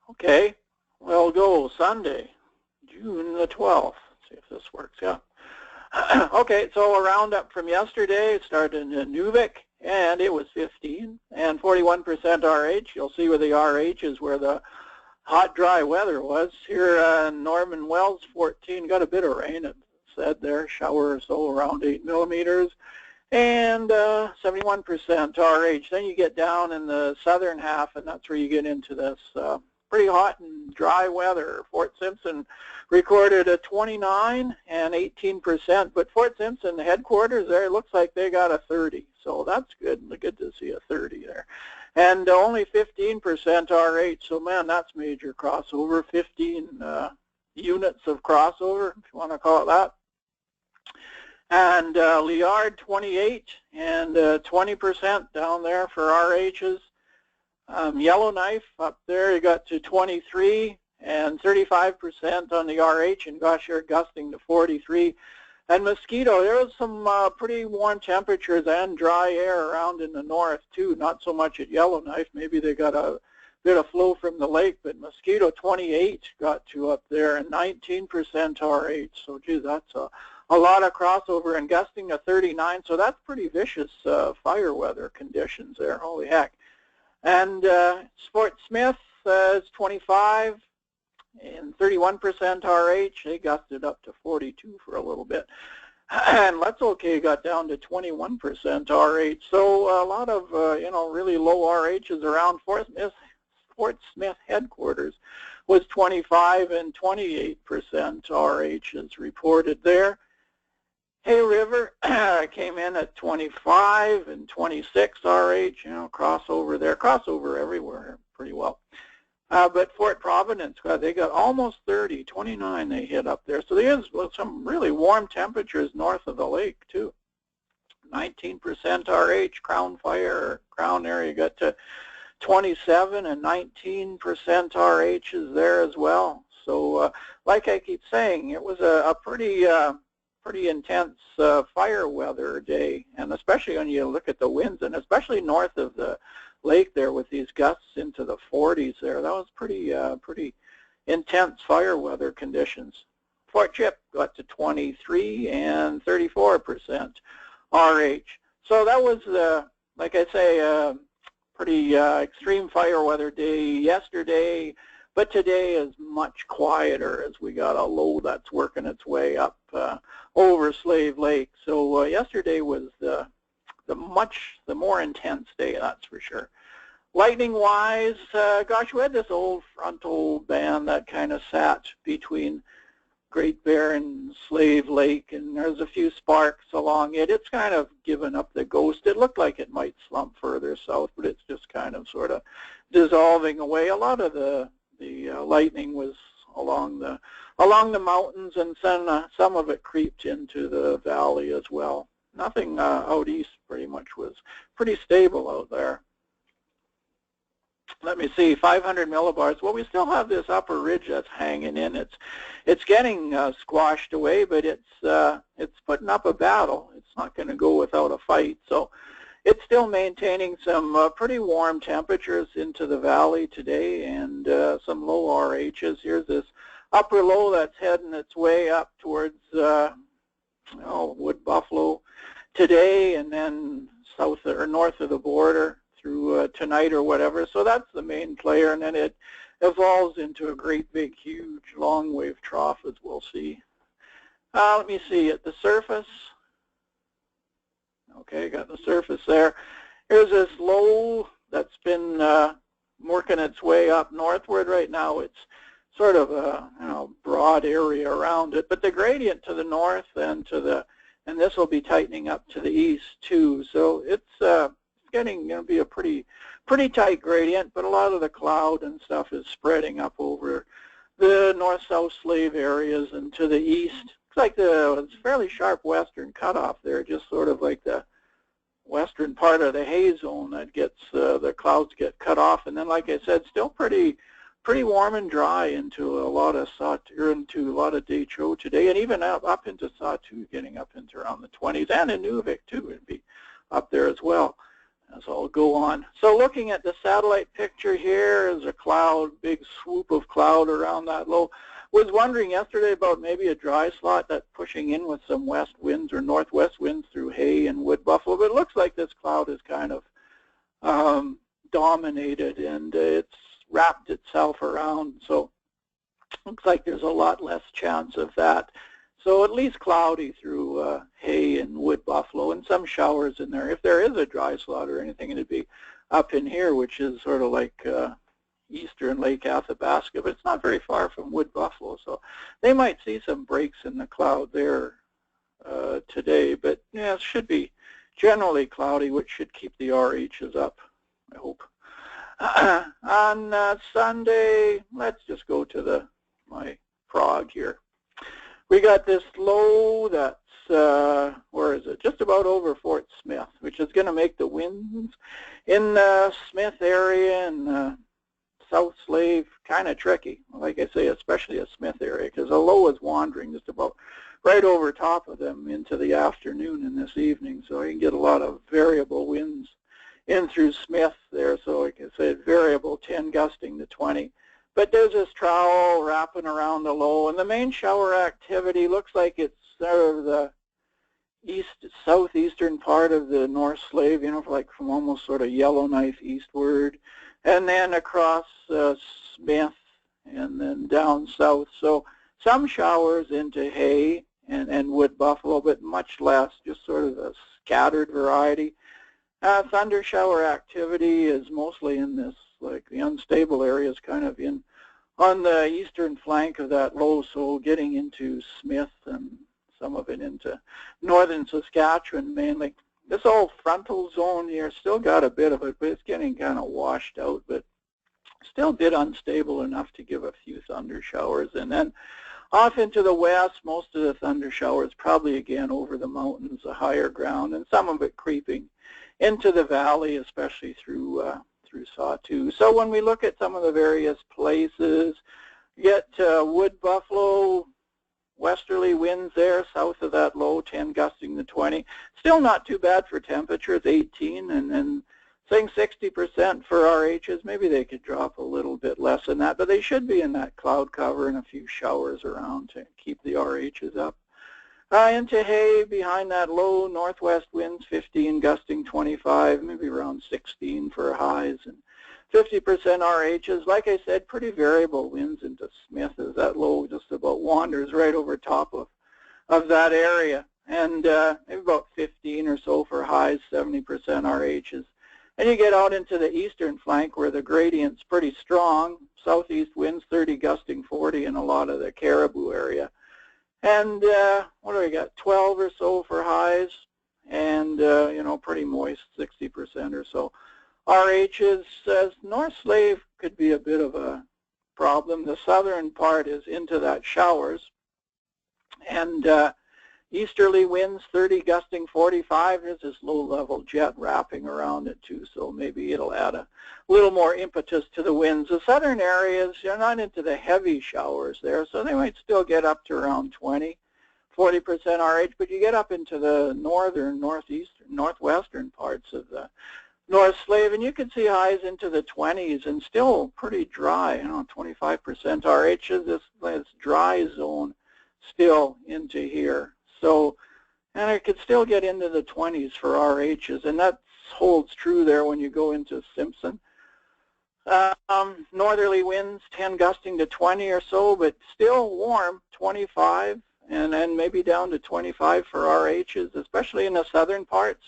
Okay, we'll go Sunday, June the 12th. Let's see if this works, yeah. Okay, so a roundup from yesterday. It started in Inuvik, and it was 15 and 41% RH. You'll see where the RH is where the hot, dry weather was. Here in Norman Wells, 14, got a bit of rain, it said there, shower or so around 8 millimeters, and 71% RH. Then you get down in the southern half, and that's where you get into this pretty hot and dry weather. Fort Simpson recorded a 29 and 18%, but Fort Simpson, the headquarters there, it looks like they got a 30, so that's good. Good to see a 30 there. And only 15% RH, so man, that's major crossover, 15 units of crossover, if you want to call it that. And Liard, 28 and 20% down there for RHs. Yellowknife up there, you got to 23 and 35% on the RH, and gosh, you're gusting to 43. And Mosquito, there was some pretty warm temperatures and dry air around in the north too, not so much at Yellowknife. Maybe they got a bit of flow from the lake, but Mosquito 28 got to up there and 19% RH. So geez, that's a lot of crossover, and gusting to 39, so that's pretty vicious fire weather conditions there, holy heck. And Fort Smith is 25 and 31% RH. They gusted up to 42 for a little bit. And Let's OK got down to 21% RH. So a lot of really low RHs around. Fort Smith headquarters was 25 and 28% RH is reported there. Hay River came in at 25 and 26 RH, crossover there, crossover everywhere pretty well. But Fort Providence, they got almost 30, 29 they hit up there. So there's some really warm temperatures north of the lake too. 19% RH, Crown area got to 27 and 19% RH is there as well. So like I keep saying, it was a pretty intense fire weather day, and especially when you look at the winds, and especially north of the lake there with these gusts into the 40s there, that was pretty intense fire weather conditions. Fort Chip got to 23 and 34% RH. So that was, like I say, pretty extreme fire weather day yesterday, but today is much quieter as we got a low that's working its way up over Slave Lake. So yesterday was the more intense day, that's for sure. Lightning-wise, gosh, we had this old frontal band that kind of sat between Great Bear and Slave Lake, and there's a few sparks along it. It's kind of given up the ghost. It looked like it might slump further south, but it's just kind of sort of dissolving away. A lot of the lightning was along the mountains, and then some of it creeped into the valley as well. Nothing out east pretty much was pretty stable out there. Let me see, 500 millibars. Well, we still have this upper ridge that's hanging in. It's getting squashed away, but it's putting up a battle. It's not going to go without a fight. So it's still maintaining some pretty warm temperatures into the valley today, and some low RHs. Here's this upper low that's heading its way up towards Wood Buffalo today, and then south or north of the border through tonight or whatever. So that's the main player, and then it evolves into a great big huge long wave trough, as we'll see. Let me see at the surface. Okay, got the surface there. Here's this low that's been working its way up northward. Right now it's sort of a broad area around it, but the gradient to the north and this will be tightening up to the east too. So it's getting going to be a pretty tight gradient, but a lot of the cloud and stuff is spreading up over the north-south Slave areas and to the east. It's like it's fairly sharp western cutoff there, just sort of like the western part of the hay zone that gets the clouds get cut off, and then like I said, still pretty warm and dry into a lot of Detroit today, and even up into Sawtooth, getting up into around the 20s, and in Inuvik too, it'd be up there as well. as I'll go on. So looking at the satellite picture here is a cloud, big swoop of cloud around that low. Was wondering yesterday about maybe a dry slot that's pushing in with some west winds or northwest winds through Hay and Wood Buffalo, but it looks like this cloud is kind of dominated, and it's wrapped itself around, so looks like there's a lot less chance of that. So at least cloudy through Hay and Wood Buffalo, and some showers in there. If there is a dry slot or anything, it'd be up in here, which is sort of like eastern Lake Athabasca, but it's not very far from Wood Buffalo, so they might see some breaks in the cloud there today. But yeah, it should be generally cloudy, which should keep the RHs up, I hope. On Sunday, let's just go to my frog here. We got this low that's, where is it? Just about over Fort Smith, which is going to make the winds in the Smith area and South Slave kind of tricky. Like I say, especially a Smith area, because the low is wandering just about right over top of them into the afternoon and this evening, so you can get a lot of variable winds in through Smith there. So like I said, variable 10 gusting to 20. But there's this trowel wrapping around the low, and the main shower activity looks like it's sort of the southeastern part of the North Slave, you know, like from almost sort of Yellowknife eastward, and then across Smith and then down south. So some showers into Hay and Wood Buffalo, but much less, just sort of a scattered variety. Thunder shower activity is mostly in this, like the unstable areas kind of on the eastern flank of that low, so getting into Smith and some of it into northern Saskatchewan mainly. This old frontal zone here still got a bit of it, but it's getting kind of washed out, but still a bit unstable enough to give a few thunder showers. And then off into the west, most of the thunder showers probably again over the mountains, the higher ground, and some of it creeping into the valley, especially through Sawtooth. So when we look at some of the various places, you get Wood Buffalo, westerly winds there south of that low, 10 gusting to 20. Still not too bad for temperatures, 18, and saying 60% for RHs. Maybe they could drop a little bit less than that, but they should be in that cloud cover and a few showers around to keep the RHs up. Into Hay, behind that low, northwest winds, 15 gusting 25, maybe around 16 for highs, and 50% RHs. Like I said, pretty variable winds into Smith as that low just about wanders right over top of that area. And maybe about 15 or so for highs, 70% RHs. And you get out into the eastern flank where the gradient's pretty strong. Southeast winds, 30 gusting 40 in a lot of the Caribou area. And what do we got? 12 or so for highs, and you know, pretty moist, 60% or so. RHs, North Slave could be a bit of a problem. The southern part is into that showers, and easterly winds, 30 gusting 45. There's this low-level jet wrapping around it too, so maybe it'll add a little more impetus to the winds. The southern areas, you're not into the heavy showers there, so they might still get up to around 20, 40% RH, but you get up into the northern, northeastern, northwestern parts of the North Slave, and you can see highs into the 20s and still pretty dry, you know, 25% RH. This dry zone still into here. So, and it could still get into the 20s for RHs, and that holds true there when you go into Simpson. Northerly winds, 10 gusting to 20 or so, but still warm, 25, and then maybe down to 25 for RHs, especially in the southern parts.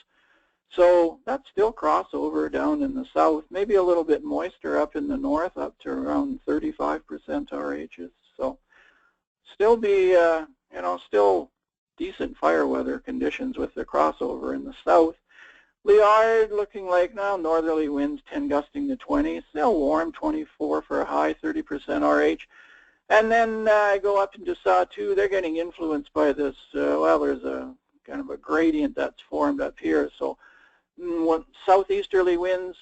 So that's still crossover down in the south, maybe a little bit moister up in the north, up to around 35% RHs. So still be, you know, still decent fire weather conditions with the crossover in the south. Liard looking like now northerly winds, 10 gusting to 20, still warm, 24 for a high, 30% RH. And then I go up into Sawtooth. They're getting influenced by this, well, there's a kind of a gradient that's formed up here. So southeasterly winds,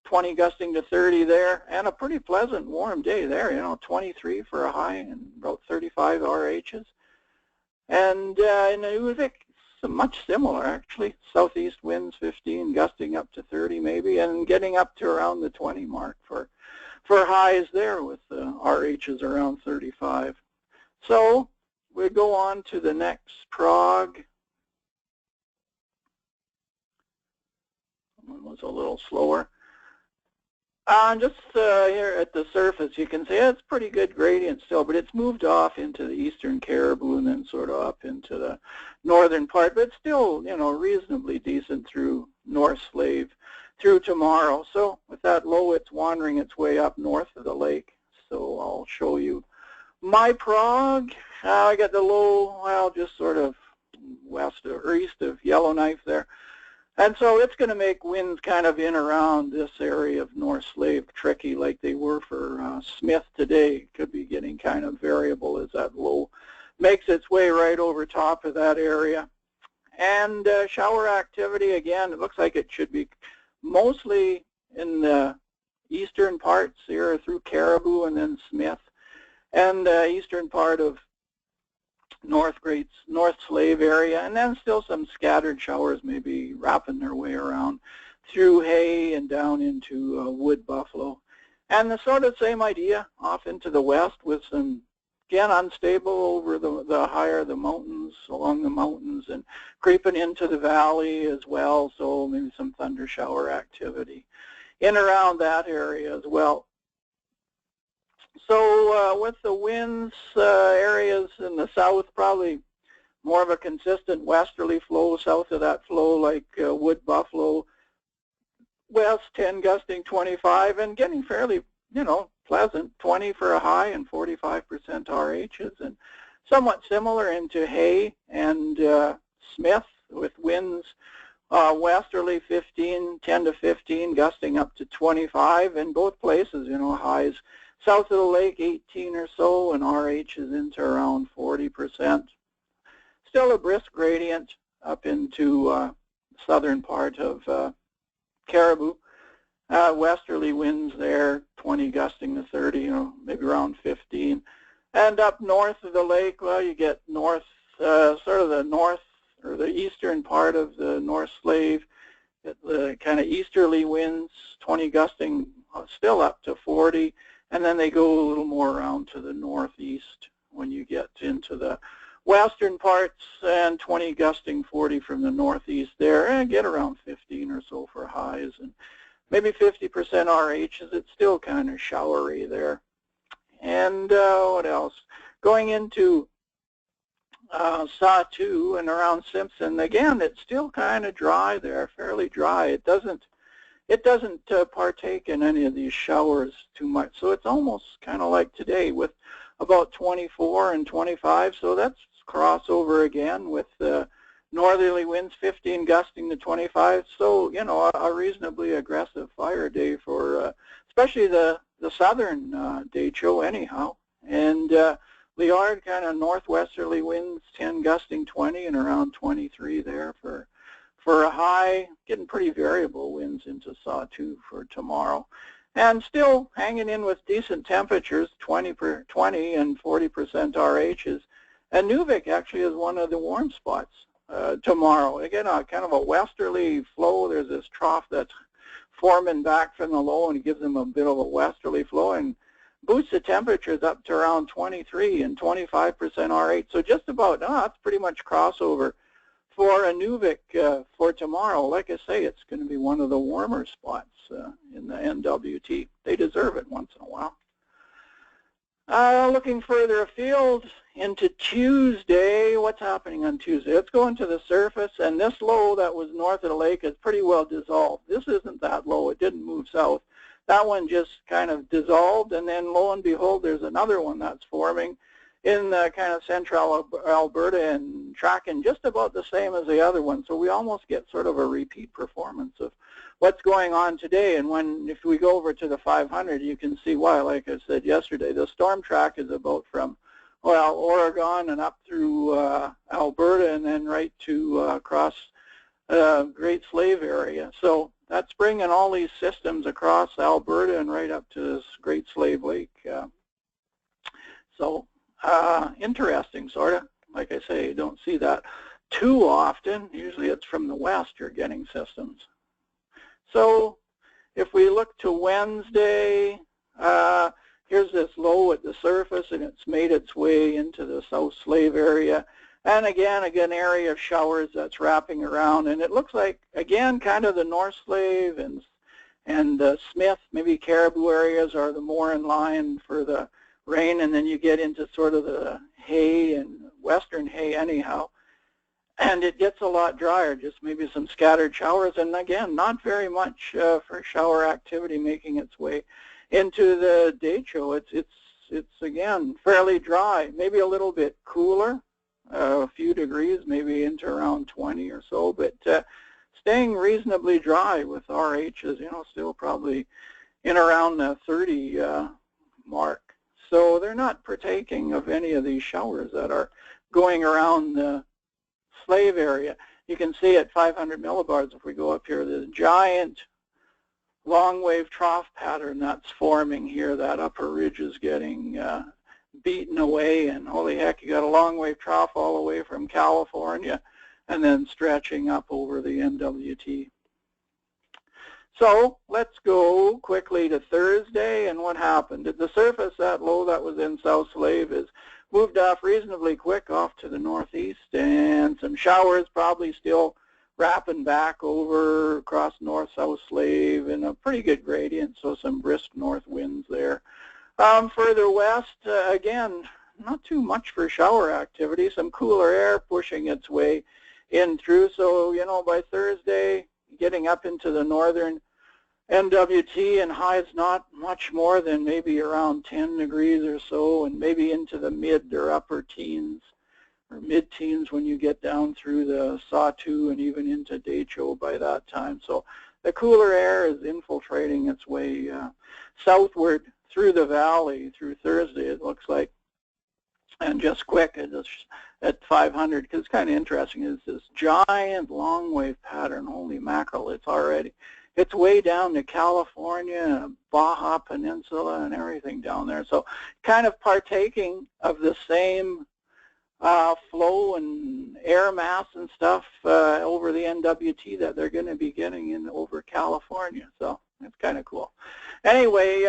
20 gusting to 30 there, and a pretty pleasant warm day there, you know, 23 for a high and about 35 RHs. And in Nunavik, much similar, actually. Southeast winds 15, gusting up to 30 maybe, and getting up to around the 20 mark for highs there with RHs around 35. So we go on to the next prog. One was a little slower. Just here at the surface, you can see it's pretty good gradient still, but it's moved off into the eastern Caribou and then sort of up into the northern part, but still, you know, reasonably decent through North Slave through tomorrow. So with that low, it's wandering its way up north of the lake. So I'll show you my prog. I got the low, well, just sort of west or east of Yellowknife there. And so it's going to make winds kind of in around this area of North Slave tricky like they were for Smith today. Could be getting kind of variable as that low makes its way right over top of that area. And shower activity, again, it looks like it should be mostly in the eastern parts here through Caribou and then Smith, and the eastern part of North Slave area, and then still some scattered showers maybe wrapping their way around through Hay and down into Wood Buffalo. And the sort of same idea off into the west with some, again, unstable over the higher the mountains, along the mountains, and creeping into the valley as well, so maybe some thunder shower activity in around that area as well. So with the winds, areas in the south, probably more of a consistent westerly flow south of that flow, like Wood Buffalo, west 10 gusting 25, and getting fairly, you know, pleasant 20 for a high and 45% RHs, and somewhat similar into Hay and Smith with winds westerly 10 to 15, gusting up to 25 in both places, you know, highs south of the lake 18 or so, and RHs into around 40%. Still a brisk gradient up into southern part of Caribou. Westerly winds there, 20 gusting to 30, you know, maybe around 15. And up north of the lake, well, you get north, sort of the north or the eastern part of the North Slave, the kind of easterly winds, 20 gusting still up to 40. And then they go a little more around to the northeast when you get into the western parts, and 20 gusting 40 from the northeast there, and get around 15 or so for highs, and maybe 50% RHs. It's still kind of showery there. And what else? Going into Sawtoo and around Simpson, again, it's still kind of dry there, fairly dry. It doesn't partake in any of these showers too much. So it's almost kind of like today with about 24 and 25. So that's crossover again with northerly winds 15 gusting to 25. So, you know, a reasonably aggressive fire day for especially the southern Decho anyhow. And Liard, kind of northwesterly winds 10 gusting 20 and around 23 there for a high, getting pretty variable winds into Sawtoo for tomorrow. And still hanging in with decent temperatures, 20 and 40% RHs. And Nuvik actually is one of the warm spots tomorrow. Again, kind of a westerly flow. There's this trough that's forming back from the low, and it gives them a bit of a westerly flow and boosts the temperatures up to around 23 and 25% RH. So just about, that's pretty much crossover for a Nuvik for tomorrow. Like I say, it's going to be one of the warmer spots in the NWT. They deserve it once in a while. Looking further afield into Tuesday, what's happening on Tuesday? Let's go into the surface, and this low that was north of the lake is pretty well dissolved. This isn't that low. It didn't move south. That one just kind of dissolved, and then lo and behold, there's another one that's forming in the kind of central Alberta and tracking just about the same as the other one. So we almost get sort of a repeat performance of what's going on today. And if we go over to the 500, you can see why. Like I said yesterday, the storm track is about from, well, Oregon and up through Alberta, and then right to across Great Slave area. So that's bringing all these systems across Alberta and right up to this Great Slave Lake. So interesting, sort of. Like I say, you don't see that too often. Usually it's from the west you're getting systems. So if we look to Wednesday, here's this low at the surface, and it's made its way into the South Slave area. And again, area of showers that's wrapping around. And it looks like, again, kind of the North Slave and Smith, maybe Caribou areas are the more in line for the rain. And then you get into sort of the Hay and western Hay anyhow. And it gets a lot drier, just maybe some scattered showers. And again, not very much for shower activity making its way into the derecho. It's again fairly dry, maybe a little bit cooler, a few degrees, maybe into around 20 or so, but staying reasonably dry with RHs, still probably in around the 30 mark. So they're not partaking of any of these showers that are going around the Slave area. You can see at 500 millibars, if we go up here, the giant long wave trough pattern that's forming here. That upper ridge is getting beaten away, and holy heck, you got a long wave trough all the way from California and then stretching up over the NWT. So let's go quickly to Thursday and what happened. At the surface, that low that was in South Slave is moved off reasonably quick off to the northeast, and some showers probably still wrapping back over across north-south Slave in a pretty good gradient, so some brisk north winds there. Further west, again, not too much for shower activity, some cooler air pushing its way in through, so by Thursday getting up into the northern NWT and highs not much more than maybe around 10 degrees or so, and maybe into the mid or upper teens or mid-teens when you get down through the Sawtooth and even into derecho by that time. So the cooler air is infiltrating its way southward through the valley through Thursday, it looks like, and just quick at 500, because it's kind of interesting, is this giant long wave pattern. Holy mackerel, it's way down to California, Baja Peninsula, and everything down there. So kind of partaking of the same flow and air mass and stuff over the NWT that they're going to be getting in over California. So it's kind of cool. Anyway,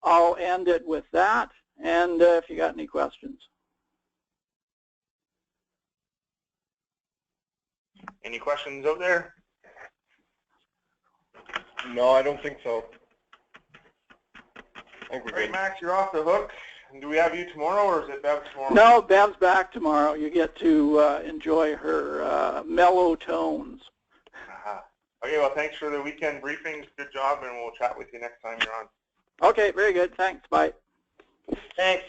I'll end it with that, and if you got any questions. Any questions out there? No, I don't think so. I think we're All right, good. Max, you're off the hook. Do we have you tomorrow, or is it Bev tomorrow? No, Bev's back tomorrow. You get to enjoy her mellow tones. Okay, well, thanks for the weekend briefings. Good job, and we'll chat with you next time you're on. Okay, very good. Thanks. Bye. Thanks.